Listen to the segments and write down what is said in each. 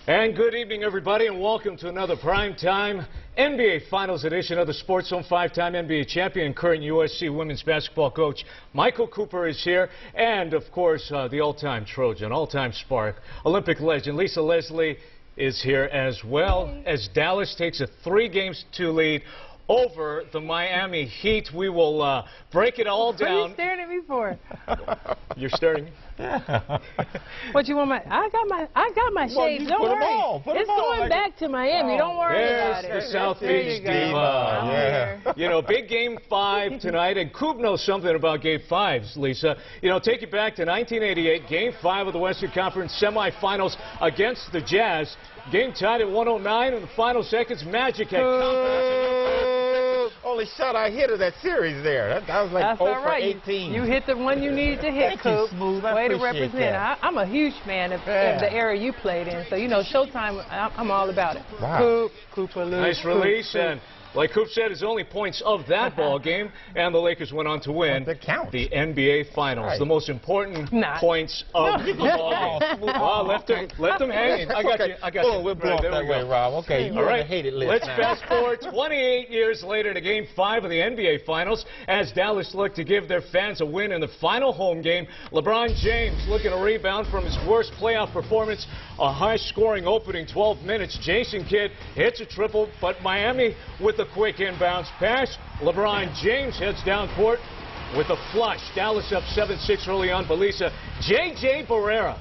And good evening, everybody, and welcome to another primetime NBA Finals edition of the Sports Zone. Five-time NBA champion, current USC women's basketball coach Michael Cooper is here, and of course, the all-time Trojan, all-time Spark, Olympic legend Lisa Leslie is here as well. As Dallas takes a 3-2 lead over the Miami Heat. We will break it all down. What are you staring at me for? You're staring. What you want I got my shades. Don't worry. It's going back to Miami. Don't worry about it. There's the South Beach Diva. Yeah. You know, big Game 5 tonight, and Coop knows something about Game 5s, Lisa. You know, take you back to 1988, Game 5 of the Western Conference semifinals against the Jazz. Game tied at 109 in the final seconds. Magic had only shot I hit of that series there. That was like That's 0 all for right. 18. You hit the one you needed to hit, Thank you, Coop. Smooth. I Way to appreciate represent. that. I'm a huge fan of the era you played in. So, you know, Showtime, I'm all about it. Wow. Cooper, Lou. nice release, and like Coop said, his only points of that ball game, and the Lakers went on to win That counts. the NBA Finals. Right. The most important Not. points of the ball game. Well, left them hanging. I got you. I got you. We'll blow Right, up there that we way, go. Rob. Okay, All you're on right, the hated list let's now. fast forward 28 years later to Game 5 of the NBA Finals as Dallas looked to give their fans a win in the final home game. LeBron James looking to rebound from his worst playoff performance, a high-scoring opening 12 minutes. Jason Kidd hits a triple, but Miami with a quick inbounds pass. LeBron James heads down court with a flush. Dallas up 7-6 early on. But Lisa, J.J. Barea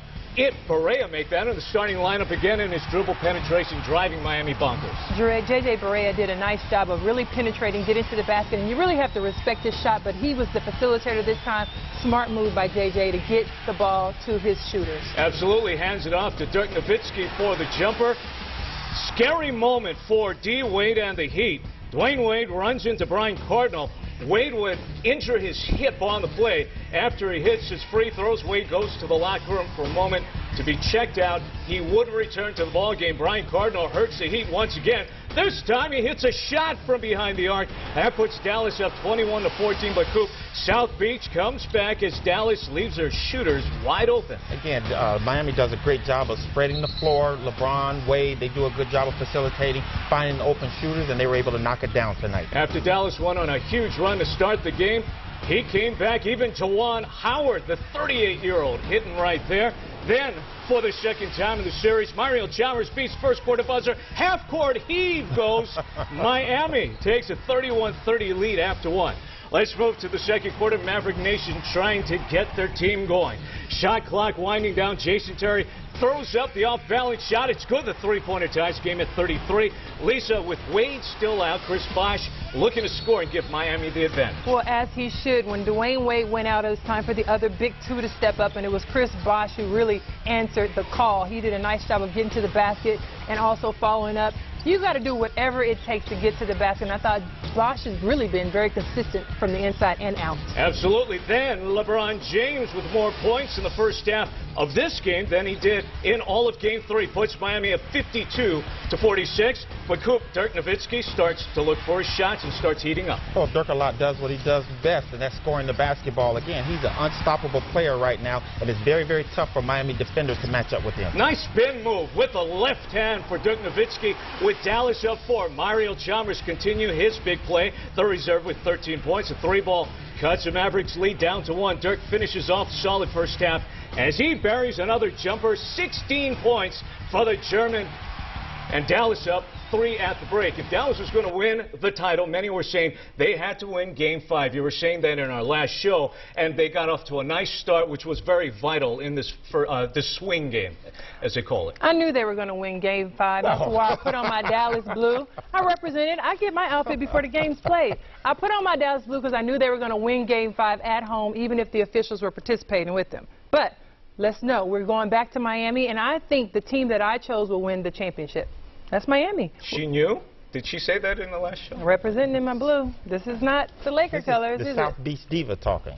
make that in the starting lineup again in his dribble penetration, driving Miami bonkers. J.J. Barea did a nice job of really penetrating, getting to the basket, and you really have to respect his shot, but he was the facilitator this time. Smart move by J.J. to get the ball to his shooters. Absolutely, hands it off to Dirk Nowitzki for the jumper. Scary moment for D. Wade and the Heat. Dwayne Wade runs into Brian Cardinal. Wade would injure his hip on the play. After he hits his free throws, Wade goes to the locker room for a moment to be checked out. He would return to the ball game. Brian Cardinal hurts the Heat once again. This time he hits a shot from behind the arc. That puts Dallas up 21-14. But Coop, South Beach comes back as Dallas leaves their shooters wide open. Again, Miami does a great job of spreading the floor. LeBron, Wade, they do a good job of facilitating, finding the open shooters, and they were able to knock it down tonight. After Dallas went on a huge run to start the game, he came back. Even Juwan Howard, the 38-year-old, hitting right there. Then, for the second time in the series, Mario Chalmers beats first quarter buzzer. Half-court heave goes. Miami takes a 31-30 lead after one. Let's move to the second quarter. Maverick Nation trying to get their team going. Shot clock winding down. Jason Terry throws up the off-balance shot. It's good. The three-pointer ties game at 33. Lisa, with Wade still out, Chris Bosh looking to score and give Miami the advantage. Well, as he should. When Dwayne Wade went out, it was time for the other big two to step up, and it was Chris Bosh who really answered the call. He did a nice job of getting to the basket and also following up. You got to do whatever it takes to get to the basket, and I thought Bosh has really been very consistent from the inside and out. Absolutely. Then LeBron James with more points in the first half of this game than he did in all of Game 3. Puts Miami at 52-46. But Coop, Dirk Nowitzki starts to look for his shots and starts heating up. Well, Dirk a lot does what he does best, and that's scoring the basketball. Again, he's an unstoppable player right now, and it's very, very tough for Miami defenders to match up with him. Nice spin move with the left hand for Dirk Nowitzki. With Dallas up 4, Mario Chalmers continue his big play. The reserve with 13 points. A three-ball cuts the Mavericks lead down to 1. Dirk finishes off solid first half as he buries another jumper. 16 points for the German. And Dallas up 3 at the break. If Dallas was going to win the title, many were saying they had to win Game 5. You were saying that in our last show, and they got off to a nice start, which was very vital in this this swing game, as they call it. I knew they were going to win Game 5. That's why I put on my Dallas blue. I represented. I get my outfit before the game's played. I put on my Dallas blue because I knew they were going to win Game 5 at home, even if the officials were participating with them. But let's know, we're going back to Miami, and I think the team that I chose will win the championship. That's Miami. She knew? Did she say that in the last show? Representing in my blue. This is not the Laker colors, The is South it? Beach Diva talking.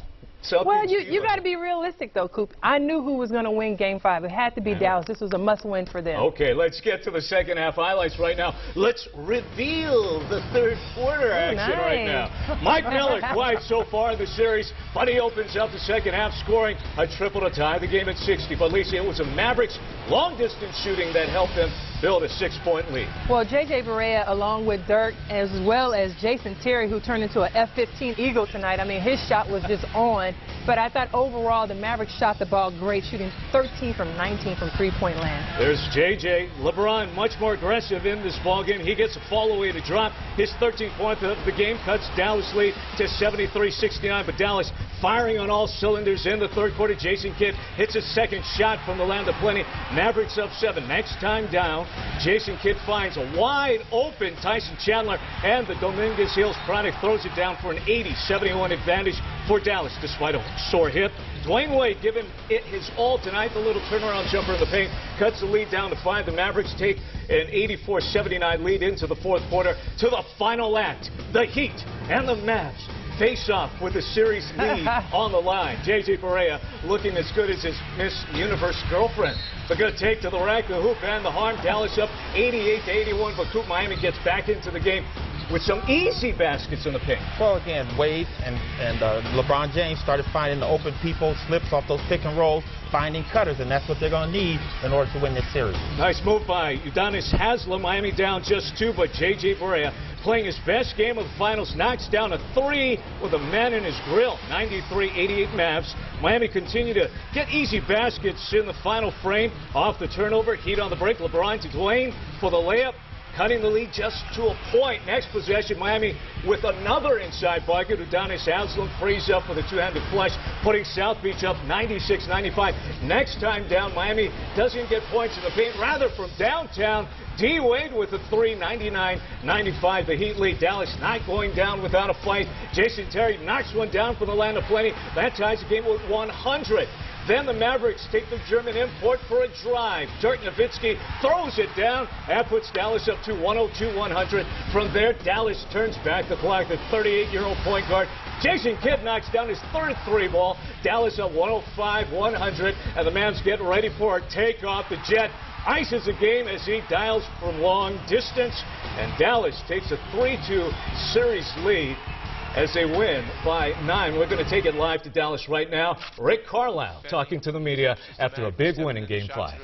Well, you got to be realistic, though, Coop. I knew who was going to win Game 5. It had to be Dallas. This was a must-win for them. Okay, let's get to the second half highlights right now. Let's reveal the third quarter action right now. Mike Miller, quiet so far in the series, but he opens up the second half, scoring a triple to tie the game at 60. But, Lisa, it was a Mavericks long-distance shooting that helped them build a 6-point lead. Well, J.J. Barea, along with Dirk, as well as Jason Terry, who turned into an F-15 Eagle tonight. I mean, his shot was just on. But I thought overall the Mavericks shot the ball great, shooting 13 from 19 from three-point land. There's J.J. LeBron, much more aggressive in this ballgame. He gets a fall-away to drop. His 13th point of the game cuts Dallas' lead to 73-69. But Dallas firing on all cylinders in the third quarter. Jason Kidd hits his second shot from the land of plenty. Mavericks up 7. Next time down, Jason Kidd finds a wide-open Tyson Chandler, and the Dominguez Hills product throws it down for an 80-71 advantage for Dallas, despite a sore hip. Dwayne Wade giving it his all tonight. The little turnaround jumper in the paint cuts the lead down to 5. The Mavericks take an 84-79 lead into the fourth quarter. To the final act, the Heat and the Mavs face off with the series lead on the line. J.J. Barea looking as good as his Miss Universe girlfriend. The good take to the rack, the hoop, and the harm. Dallas up 88-81, but Coop Miami gets back into the game with some easy baskets in the paint. Well, again, Wade and LeBron James started finding the open people, slips off those pick and rolls, finding cutters, and that's what they're going to need in order to win this series. Nice move by Udonis Haslem. Miami down just 2, but J.J. Barea playing his best game of the finals, knocks down a 3 with a man in his grill. 93-88 Mavs. Miami continue to get easy baskets in the final frame. Off the turnover, Heat on the break. LeBron to Dwayne for the layup, cutting the lead just to a point. Next possession, Miami with another inside bucket. Udonis Haslem frees up with a two-handed flush, putting South Beach up 96-95. Next time down, Miami doesn't get points in the paint, rather from downtown. D. Wade with a 3, 99-95. The Heat lead. Dallas not going down without a fight. Jason Terry knocks one down from the land of plenty. That ties the game with 100. Then the Mavericks take the German import for a drive. Dirk Nowitzki throws it down. That puts Dallas up to 102-100. From there, Dallas turns back the clock. The 38-year-old point guard Jason Kidd knocks down his third 3-ball. Dallas up 105-100. And the Mavs get ready for a takeoff. The Jet ices the game as he dials from long distance. And Dallas takes a 3-2 series lead as they win by 9. We're going to take it live to Dallas right now. Rick Carlisle talking to the media after a big win in Game 5.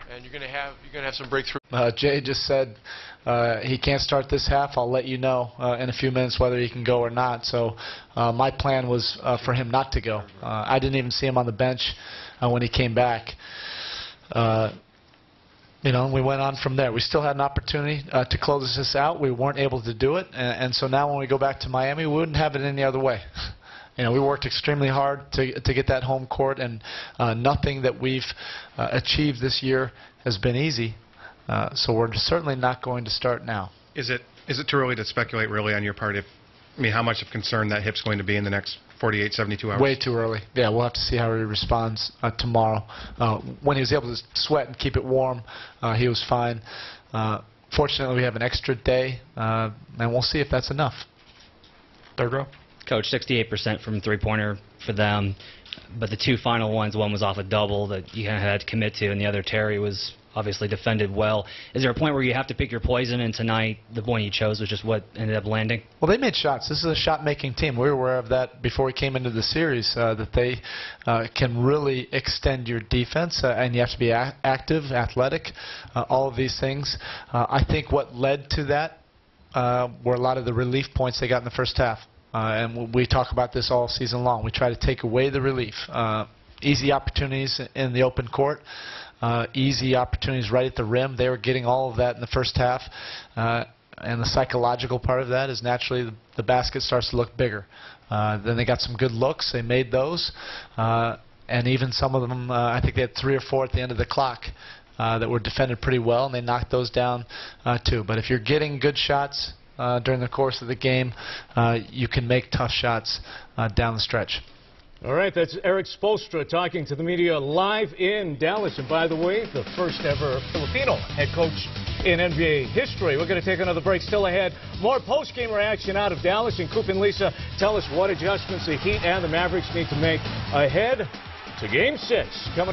And you're going to have some breakthrough. Jay just said he can't start this half. I'll let you know in a few minutes whether he can go or not. So my plan was for him not to go. I didn't even see him on the bench when he came back. You know, we went on from there. We still had an opportunity to close this out. We weren't able to do it. And so now when we go back to Miami, we wouldn't have it any other way. You know, we worked extremely hard to get that home court, and nothing that we've achieved this year has been easy. So we're certainly not going to start now. Is it too early to speculate really on your part how much of concern that hip's going to be in the next 48, 72 hours? Way too early. Yeah, we'll have to see how he responds tomorrow. When he was able to sweat and keep it warm, he was fine. Fortunately, we have an extra day, and we'll see if that's enough. Third row. Coach, 68% from three-pointer for them, but the two final ones, one was off a double that you had to commit to, and the other, Terry, was obviously defended well. Is there a point where you have to pick your poison, and tonight the one you chose was just what ended up landing? Well, they made shots. This is a shot-making team. We were aware of that before we came into the series, that they can really extend your defense, and you have to be active, athletic, all of these things. I think what led to that were a lot of the relief points they got in the first half. And we talk about this all season long. We try to take away the relief. Easy opportunities in the open court. Easy opportunities right at the rim. They were getting all of that in the first half. And the psychological part of that is naturally the basket starts to look bigger. Then they got some good looks. They made those. And even some of them, I think they had 3 or 4 at the end of the clock that were defended pretty well, and they knocked those down too. But if you're getting good shots during the course of the game, you can make tough shots down the stretch. All right, that's Eric Spoelstra talking to the media live in Dallas. And by the way, the first ever Filipino head coach in NBA history. We're going to take another break. Still ahead, more post-game reaction out of Dallas. And Coop and Lisa tell us what adjustments the Heat and the Mavericks need to make ahead to Game 6. Coming up.